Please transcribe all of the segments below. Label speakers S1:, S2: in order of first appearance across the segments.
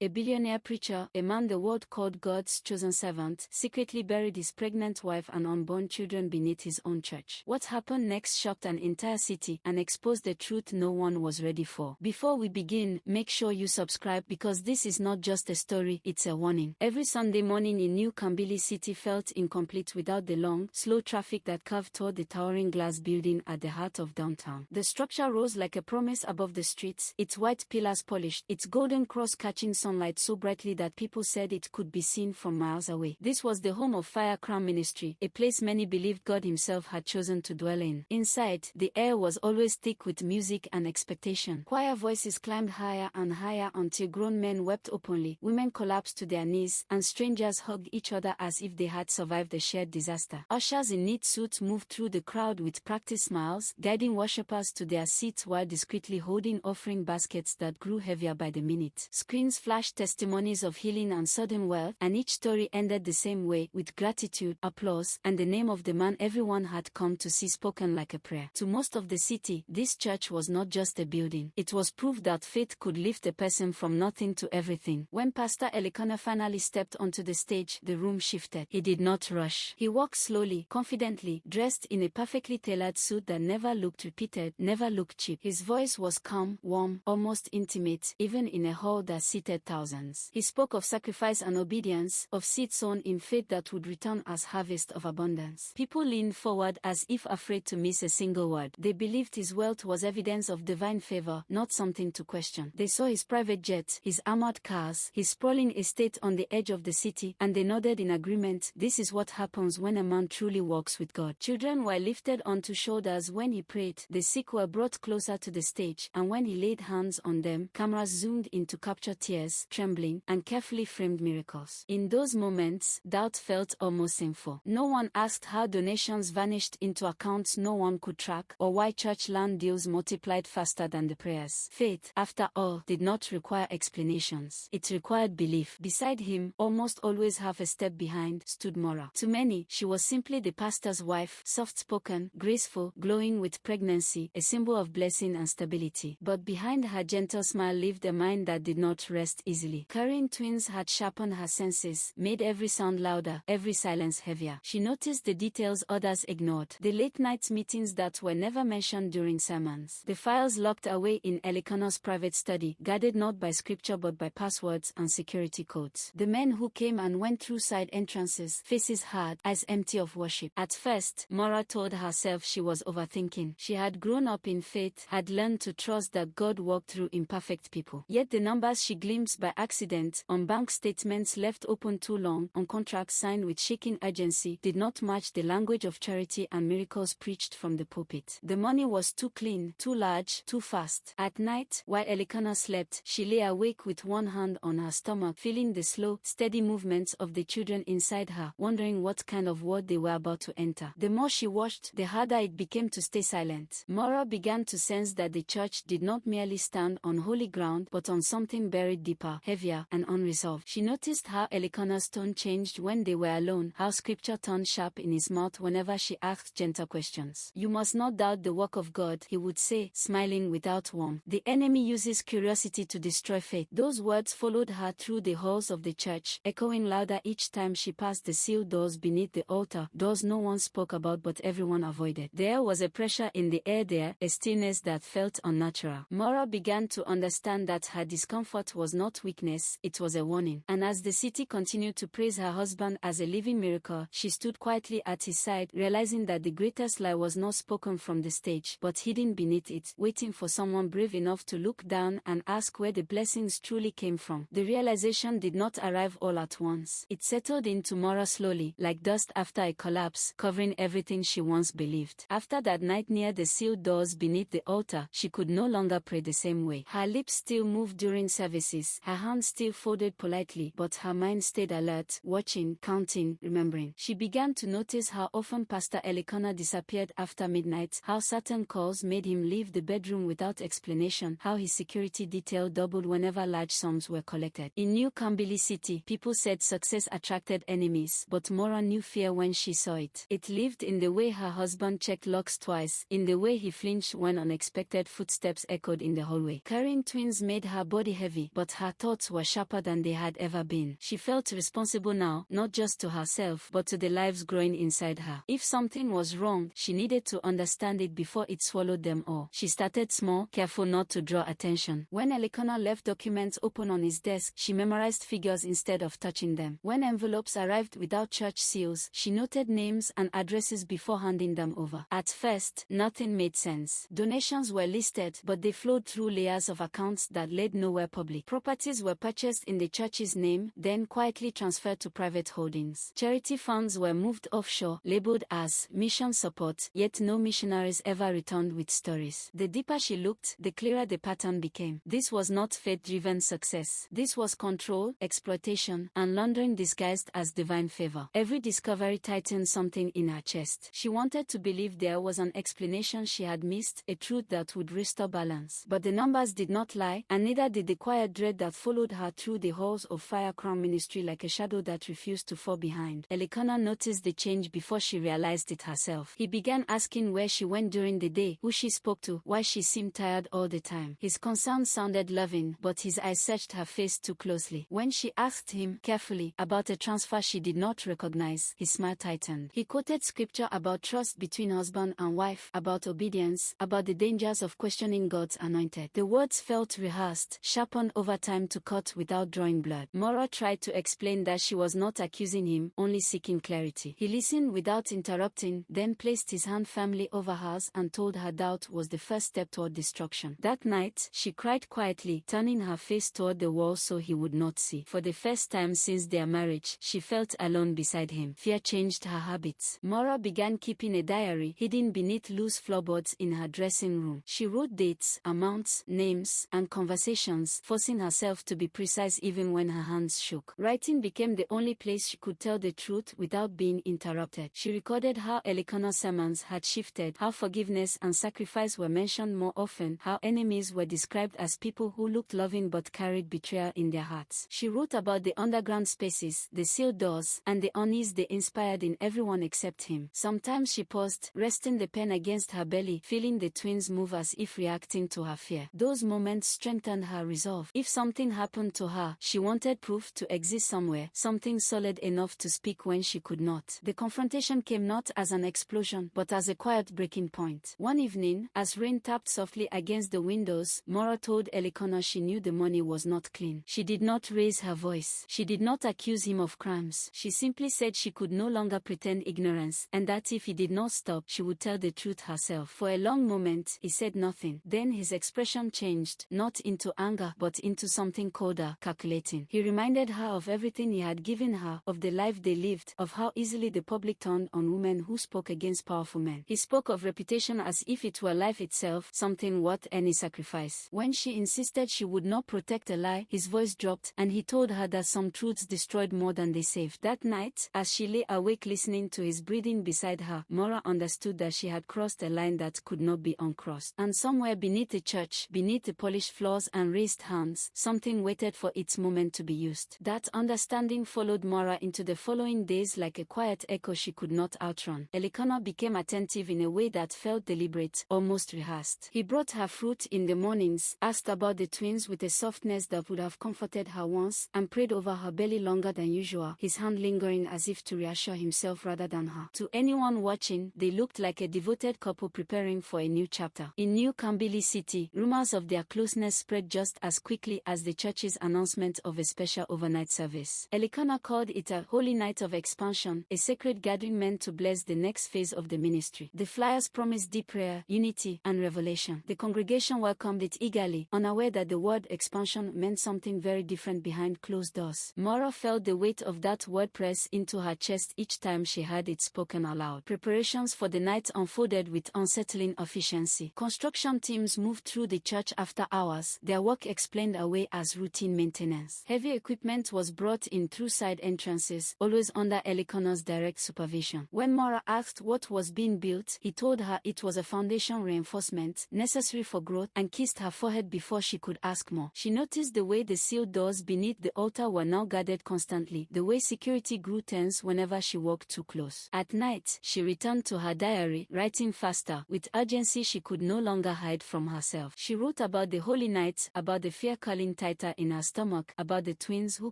S1: A billionaire preacher, a man the world called God's chosen servant, secretly buried his pregnant wife and unborn children beneath his own church. What happened next shocked an entire city and exposed the truth no one was ready for. Before we begin, make sure you subscribe because this is not just a story, it's a warning. Every Sunday morning in New Kambili City felt incomplete without the long, slow traffic that curved toward the towering glass building at the heart of downtown. The structure rose like a promise above the streets, its white pillars polished, its golden cross catching sunlight so brightly that people said it could be seen from miles away. This was the home of Fire Crown Ministry, a place many believed God himself had chosen to dwell in. Inside, the air was always thick with music and expectation. Choir voices climbed higher and higher until grown men wept openly, women collapsed to their knees, and strangers hugged each other as if they had survived a shared disaster. Ushers in neat suits moved through the crowd with practiced smiles, guiding worshippers to their seats while discreetly holding offering baskets that grew heavier by the minute. Screens flashed testimonies of healing and sudden wealth, and each story ended the same way, with gratitude, applause, and the name of the man everyone had come to see spoken like a prayer. To most of the city, this church was not just a building. It was proof that faith could lift a person from nothing to everything. When Pastor Elikana finally stepped onto the stage, the room shifted. He did not rush. He walked slowly, confidently, dressed in a perfectly tailored suit that never looked repeated, never looked cheap. His voice was calm, warm, almost intimate, even in a hall that seated thousands. He spoke of sacrifice and obedience, of seed sown in faith that would return as harvest of abundance. People leaned forward as if afraid to miss a single word. They believed his wealth was evidence of divine favor, not something to question. They saw his private jet, his armored cars, his sprawling estate on the edge of the city, and they nodded in agreement. This is what happens when a man truly walks with God. Children were lifted onto shoulders when he prayed, the sick were brought closer to the stage, and when he laid hands on them, cameras zoomed in to capture tears, trembling, and carefully framed miracles. In those moments, doubt felt almost sinful. No one asked how donations vanished into accounts no one could track, or why church land deals multiplied faster than the prayers. Faith, after all, did not require explanations. It required belief. Beside him, almost always half a step behind, stood Mora. To many, she was simply the pastor's wife, soft-spoken, graceful, glowing with pregnancy, a symbol of blessing and stability. But behind her gentle smile lived a mind that did not rest easily. Carrying twins had sharpened her senses, made every sound louder, every silence heavier. She noticed the details others ignored, the late-night meetings that were never mentioned during sermons, the files locked away in Elikana's private study, guarded not by scripture but by passwords and security codes, the men who came and went through side entrances, faces hard, eyes empty of worship. At first, Mora told herself she was overthinking. She had grown up in faith, had learned to trust that God walked through imperfect people. Yet the numbers she glimpsed by accident, on bank statements left open too long, on contracts signed with shaking urgency, did not match the language of charity and miracles preached from the pulpit. The money was too clean, too large, too fast. At night, while Elikana slept, she lay awake with one hand on her stomach, feeling the slow, steady movements of the children inside her, wondering what kind of world they were about to enter. The more she watched, the harder it became to stay silent. Mora began to sense that the church did not merely stand on holy ground, but on something buried deeper, heavier, and unresolved. She noticed how Elikana's tone changed when they were alone, how scripture turned sharp in his mouth whenever she asked gentle questions. "You must not doubt the work of God," he would say, smiling without warmth. "The enemy uses curiosity to destroy faith." Those words followed her through the halls of the church, echoing louder each time she passed the sealed doors beneath the altar, doors no one spoke about but everyone avoided. There was a pressure in the air there, a stillness that felt unnatural. Mora began to understand that her discomfort was not weakness, it was a warning. And as the city continued to praise her husband as a living miracle, she stood quietly at his side, realizing that the greatest lie was not spoken from the stage, but hidden beneath it, waiting for someone brave enough to look down and ask where the blessings truly came from. The realization did not arrive all at once. It settled into Mora slowly, like dust after a collapse, covering everything she once believed. After that night near the sealed doors beneath the altar, she could no longer pray the same way. Her lips still moved during services, her hands still folded politely, but her mind stayed alert, watching, counting, remembering. She began to notice how often Pastor Elikana disappeared after midnight, how certain calls made him leave the bedroom without explanation, how his security detail doubled whenever large sums were collected. In New Kambili City, people said success attracted enemies, but Mora knew fear when she saw it. It lived in the way her husband checked locks twice, in the way he flinched when unexpected footsteps echoed in the hallway. Carrying twins made her body heavy, but her her thoughts were sharper than they had ever been. She felt responsible now, not just to herself, but to the lives growing inside her. If something was wrong, she needed to understand it before it swallowed them all. She started small, careful not to draw attention. When Elkanah left documents open on his desk, she memorized figures instead of touching them. When envelopes arrived without church seals, she noted names and addresses before handing them over. At first, nothing made sense. Donations were listed, but they flowed through layers of accounts that led nowhere public. Properties were purchased in the church's name, then quietly transferred to private holdings. Charity funds were moved offshore, labeled as mission support, yet no missionaries ever returned with stories. The deeper she looked, the clearer the pattern became. This was not faith-driven success. This was control, exploitation, and laundering disguised as divine favor. Every discovery tightened something in her chest. She wanted to believe there was an explanation she had missed, a truth that would restore balance. But the numbers did not lie, and neither did the quiet dread that followed her through the halls of Fire Crown Ministry like a shadow that refused to fall behind. Elkanah noticed the change before she realized it herself. He began asking where she went during the day, who she spoke to, why she seemed tired all the time. His concern sounded loving, but his eyes searched her face too closely. When she asked him, carefully, about a transfer she did not recognize, his smile tightened. He quoted scripture about trust between husband and wife, about obedience, about the dangers of questioning God's anointed. The words felt rehearsed, sharpened over time to cut without drawing blood. Mora tried to explain that she was not accusing him, only seeking clarity. He listened without interrupting, then placed his hand firmly over hers and told her doubt was the first step toward destruction. That night, she cried quietly, turning her face toward the wall so he would not see. For the first time since their marriage, she felt alone beside him. Fear changed her habits. Mora began keeping a diary, hidden beneath loose floorboards in her dressing room. She wrote dates, amounts, names, and conversations, forcing herself to be precise even when her hands shook. Writing became the only place she could tell the truth without being interrupted. She recorded how Elkanah's sermons had shifted, how forgiveness and sacrifice were mentioned more often, how enemies were described as people who looked loving but carried betrayal in their hearts. She wrote about the underground spaces, the sealed doors, and the unease they inspired in everyone except him. Sometimes she paused, resting the pen against her belly, feeling the twins move as if reacting to her fear. Those moments strengthened her resolve. If something happened to her, she wanted proof to exist somewhere, something solid enough to speak when she could not. The confrontation came not as an explosion, but as a quiet breaking point. One evening, as rain tapped softly against the windows, Mora told Elkanah she knew the money was not clean. She did not raise her voice. She did not accuse him of crimes. She simply said she could no longer pretend ignorance, and that if he did not stop, she would tell the truth herself. For a long moment, he said nothing. Then his expression changed, not into anger, but into something colder, calculating. He reminded her of everything he had given her, of the life they lived, of how easily the public turned on women who spoke against powerful men. He spoke of reputation as if it were life itself, something worth any sacrifice. When she insisted she would not protect a lie, his voice dropped, and he told her that some truths destroyed more than they saved. That night, as she lay awake listening to his breathing beside her, Mora understood that she had crossed a line that could not be uncrossed. And somewhere beneath the church, beneath the polished floors and raised hands, something waited for its moment to be used. That understanding followed Mora into the following days like a quiet echo she could not outrun. Elkanah became attentive in a way that felt deliberate, almost rehearsed. He brought her fruit in the mornings, asked about the twins with a softness that would have comforted her once, and prayed over her belly longer than usual, his hand lingering as if to reassure himself rather than her. To anyone watching, they looked like a devoted couple preparing for a new chapter. In New Kambili City, rumors of their closeness spread just as quickly as the church's announcement of a special overnight service. Elkanah called it a holy night of expansion, a sacred gathering meant to bless the next phase of the ministry. The flyers promised deep prayer, unity, and revelation. The congregation welcomed it eagerly, unaware that the word expansion meant something very different behind closed doors. Mora felt the weight of that word press into her chest each time she heard it spoken aloud. Preparations for the night unfolded with unsettling efficiency. Construction teams moved through the church after hours, their work explained away as routine maintenance. Heavy equipment was brought in through side entrances, always under Elkanah's direct supervision. When Mora asked what was being built, he told her it was a foundation reinforcement, necessary for growth, and kissed her forehead before she could ask more. She noticed the way the sealed doors beneath the altar were now guarded constantly, the way security grew tense whenever she walked too close. At night, she returned to her diary, writing faster, with urgency she could no longer hide from herself. She wrote about the holy night, about the fear-calling tighter in her stomach about the twins who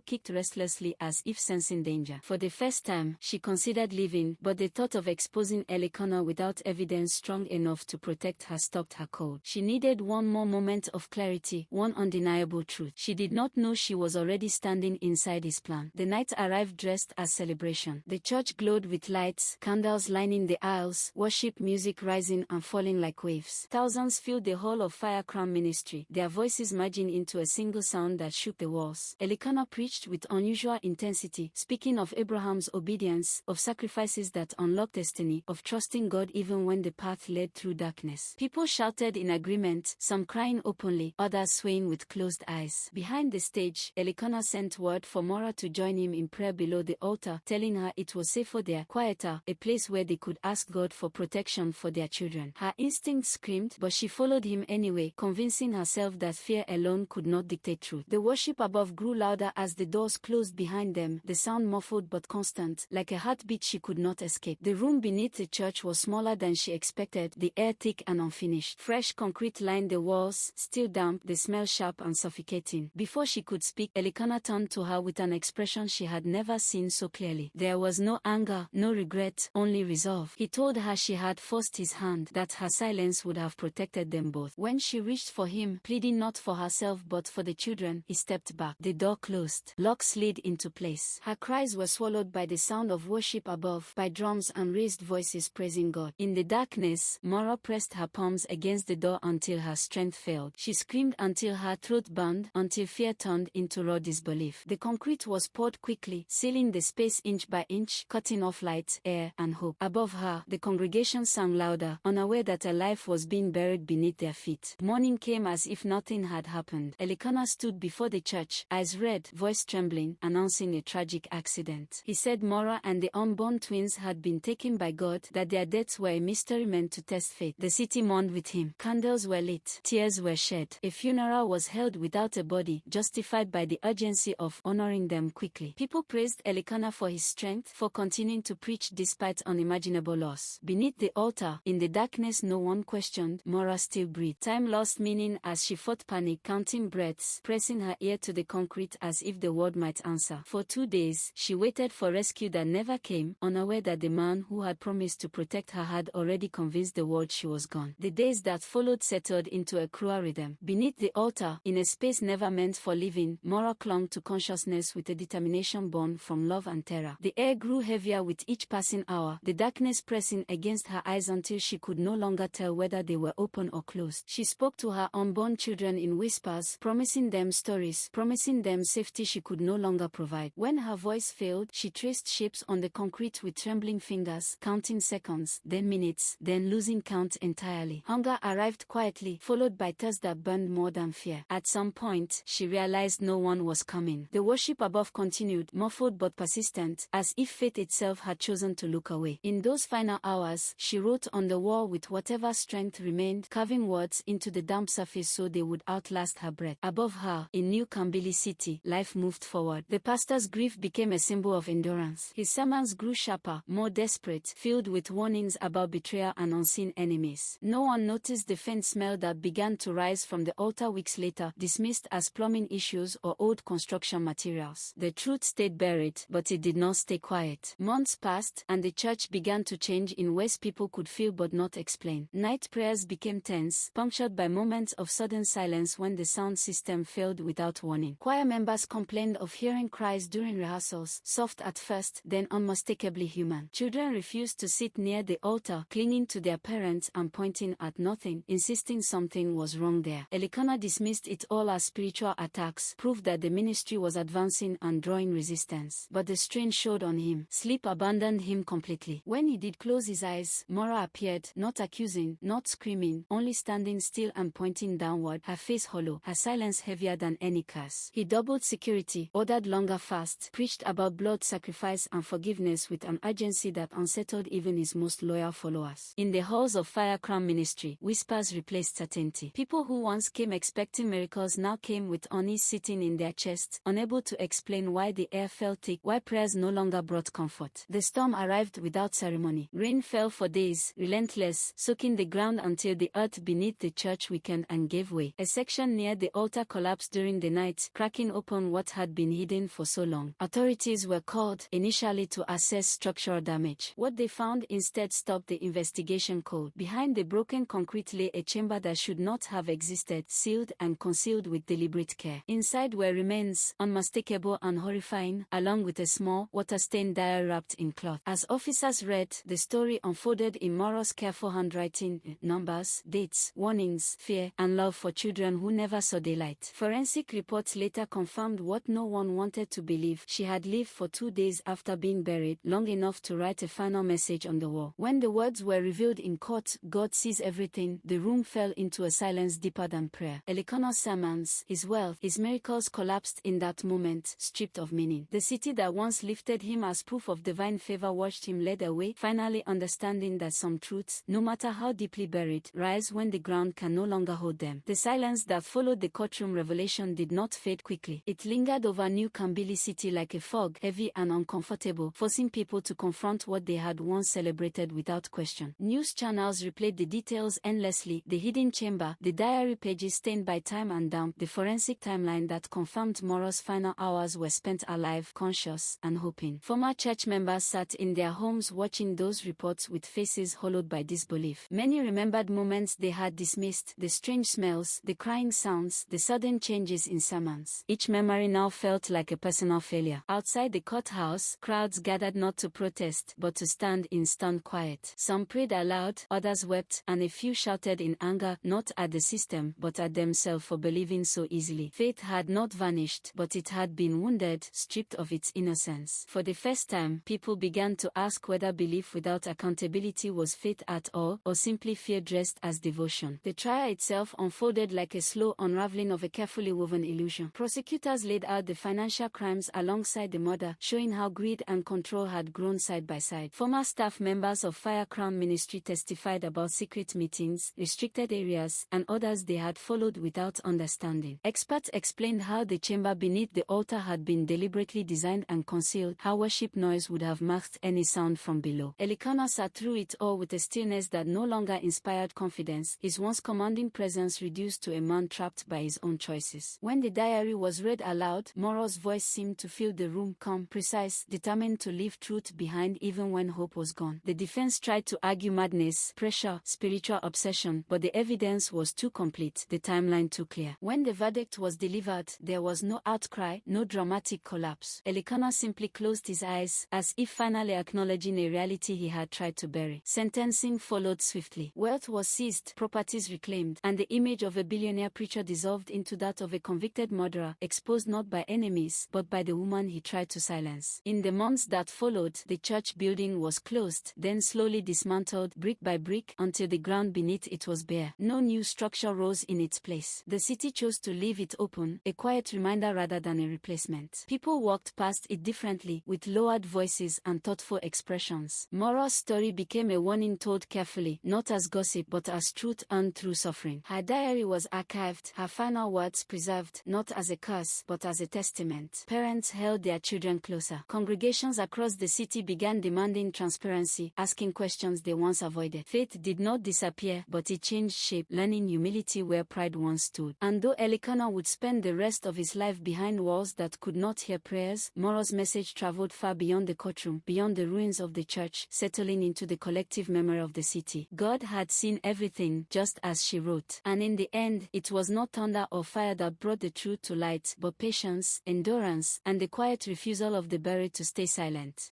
S1: kicked restlessly as if sensing danger. For the first time, she considered leaving, but the thought of exposing Elkanah without evidence strong enough to protect her stopped her cold. She needed one more moment of clarity, one undeniable truth. She did not know she was already standing inside his plan. The night arrived dressed as celebration. The church glowed with lights, candles lining the aisles, worship music rising and falling like waves. Thousands filled the hall of Fire Crown Ministry, their voices merging into a single sound that shook the walls. Elkanah preached with unusual intensity, speaking of Abraham's obedience, of sacrifices that unlocked destiny, of trusting God even when the path led through darkness. People shouted in agreement, some crying openly, others swaying with closed eyes. Behind the stage, Elkanah sent word for Mora to join him in prayer below the altar, telling her it was safer there, quieter, a place where they could ask God for protection for their children. Her instinct screamed, but she followed him anyway, convincing herself that fear alone could not dictate truth. The worship above grew louder as the doors closed behind them, the sound muffled but constant, like a heartbeat she could not escape. The room beneath the church was smaller than she expected, the air thick and unfinished. Fresh concrete lined the walls, still damp, the smell sharp and suffocating. Before she could speak, Elkanah turned to her with an expression she had never seen so clearly. There was no anger, no regret, only resolve. He told her she had forced his hand, that her silence would have protected them both. When she reached for him, pleading not for herself but for the children, he stepped back. The door closed. Lock slid into place. Her cries were swallowed by the sound of worship above, by drums and raised voices praising God. In the darkness, Mora pressed her palms against the door until her strength failed. She screamed until her throat burned, until fear turned into raw disbelief. The concrete was poured quickly, sealing the space inch by inch, cutting off light, air, and hope. Above her, the congregation sang louder, unaware that a life was being buried beneath their feet. Morning came as if nothing had happened. Elkanah stood before the church, eyes red, voice trembling, announcing a tragic accident. He said Mora and the unborn twins had been taken by God, that their deaths were a mystery meant to test faith. The city mourned with him. Candles were lit. Tears were shed. A funeral was held without a body, justified by the urgency of honoring them quickly. People praised Elkanah for his strength, for continuing to preach despite unimaginable loss. Beneath the altar, in the darkness no one questioned, Mora still breathed. Time lost meaning as she fought panic, counting breaths, pressing her ear to the concrete as if the word might answer. For 2 days, she waited for rescue that never came, unaware that the man who had promised to protect her had already convinced the world she was gone. The days that followed settled into a cruel rhythm. Beneath the altar, in a space never meant for living, Mora clung to consciousness with a determination born from love and terror. The air grew heavier with each passing hour, the darkness pressing against her eyes until she could no longer tell whether they were open or closed. She spoke to her unborn children in whispers, promising them stories, promising them safety she could no longer provide. When her voice failed, she traced shapes on the concrete with trembling fingers, counting seconds, then minutes, then losing count entirely. Hunger arrived quietly, followed by thirst that burned more than fear. At some point, she realized no one was coming. The worship above continued, muffled but persistent, as if fate itself had chosen to look away. In those final hours, she wrote on the wall with whatever strength remained, carving words into the damp surface so they would outlast her breath. Above her, in New Kambili City, life moved forward. The pastor's grief became a symbol of endurance. His sermons grew sharper, more desperate, filled with warnings about betrayal and unseen enemies. No one noticed the faint smell that began to rise from the altar weeks later, dismissed as plumbing issues or old construction materials. The truth stayed buried, but it did not stay quiet. Months passed, and the church began to change in ways people could feel but not explain. Night prayers became tense, punctured by moments of sudden silence when the sound system failed without warning. Choir members complained of hearing cries during rehearsals, soft at first, then unmistakably human. Children refused to sit near the altar, clinging to their parents and pointing at nothing, insisting something was wrong there. Elkanah dismissed it all as spiritual attacks, proof that the ministry was advancing and drawing resistance. But the strain showed on him. Sleep abandoned him completely. When he did close his eyes, Mora appeared, not accusing, not screaming, only standing still and pointing downward, her face hollow, her silence heavier than any curse. He doubled security, ordered longer fasts, preached about blood sacrifice and forgiveness with an urgency that unsettled even his most loyal followers. In the halls of Fire Crown Ministry, whispers replaced certainty. People who once came expecting miracles now came with unease sitting in their chests, unable to explain why the air felt thick, why prayers no longer brought comfort. The storm arrived without ceremony. Rain fell for days, relentless, soaking the ground until the earth beneath the church weakened and gave way. A section near the altar collapsed during the night, cracking open what had been hidden for so long. Authorities were called, initially to assess structural damage. What they found instead stopped the investigation cold. Behind the broken concrete lay a chamber that should not have existed, sealed and concealed with deliberate care. Inside were remains, unmistakable and horrifying, along with a small, water-stained diary wrapped in cloth. As officers read, the story unfolded in Mora's careful handwriting, numbers, dates, warnings, fear, and love for children who never saw daylight. Forensic reports later confirmed what no one wanted to believe. She had lived for 2 days after being buried, long enough to write a final message on the wall. When the words were revealed in court, "God sees everything," the room fell into a silence deeper than prayer. Elkanah's sermons, his wealth, his miracles collapsed in that moment, stripped of meaning. The city that once lifted him as proof of divine favor watched him led away, finally understanding that some truths, no matter how deeply buried, rise when the ground can no longer hold them. The silence that followed the courtroom revelation did not fade quickly. It lingered over New Kambili City like a fog, heavy and uncomfortable, forcing people to confront what they had once celebrated without question. News channels replayed the details endlessly: the hidden chamber, the diary pages stained by time and damp, the forensic timeline that confirmed Mora's final hours were spent alive, conscious, and hoping. Former church members sat in their homes watching those reports with faces hollowed by disbelief. Many remembered moments they had dismissed: the strange smells, the crying sounds, the sudden changes in sermons. Each memory now felt like a personal failure. Outside the courthouse, crowds gathered not to protest, but to stand in stunned quiet. Some prayed aloud, others wept, and a few shouted in anger, not at the system, but at themselves for believing so easily. Faith had not vanished, but it had been wounded, stripped of its innocence. For the first time, people began to ask whether belief without accountability was faith at all, or simply fear dressed as devotion. The trial itself unfolded like a slow unraveling of a carefully woven illusion. Prosecutors laid out the financial crimes alongside the murder, showing how greed and control had grown side by side. Former staff members of Fire Crown Ministry testified about secret meetings, restricted areas, and others they had followed without understanding. Experts explained how the chamber beneath the altar had been deliberately designed and concealed, how worship noise would have masked any sound from below. Elkanah sat through it all with a stillness that no longer inspired confidence, his once commanding presence reduced to a man trapped by his own choices. When the diary was read aloud, Mora's voice seemed to fill the room, calm, precise, determined to leave truth behind even when hope was gone. The defense tried to argue madness, pressure, spiritual obsession, but the evidence was too complete, the timeline too clear. When the verdict was delivered, there was no outcry, no dramatic collapse. Elkanah simply closed his eyes, as if finally acknowledging a reality he had tried to bury. Sentencing followed swiftly. Wealth was seized, properties reclaimed, and the image of a billionaire preacher dissolved into that of a convicted murderer, exposed not by enemies, but by the woman he tried to silence. In the months that followed, the church building was closed, then slowly dismantled, brick by brick, until the ground beneath it was bare. No new structure rose in its place. The city chose to leave it open, a quiet reminder rather than a replacement. People walked past it differently, with lowered voices and thoughtful expressions. Mora's story became a warning told carefully, not as gossip but as truth earned through suffering. Her diary was archived, her final words preserved, not as a curse but as a testament. Parents held their children closer. Congregations across the city began demanding transparency, asking questions they once avoided. Faith did not disappear, but it changed shape, learning humility where pride once stood. And though Elkanah would spend the rest of his life behind walls that could not hear prayers, Mora's message traveled far beyond the courtroom, beyond the ruins of the church, settling into the collective memory of the city. God had seen everything, just as she wrote. And in the end, it was not thunder or fire that brought the truth to light, but patience, endurance, and the quiet refusal of the buried to stay silent.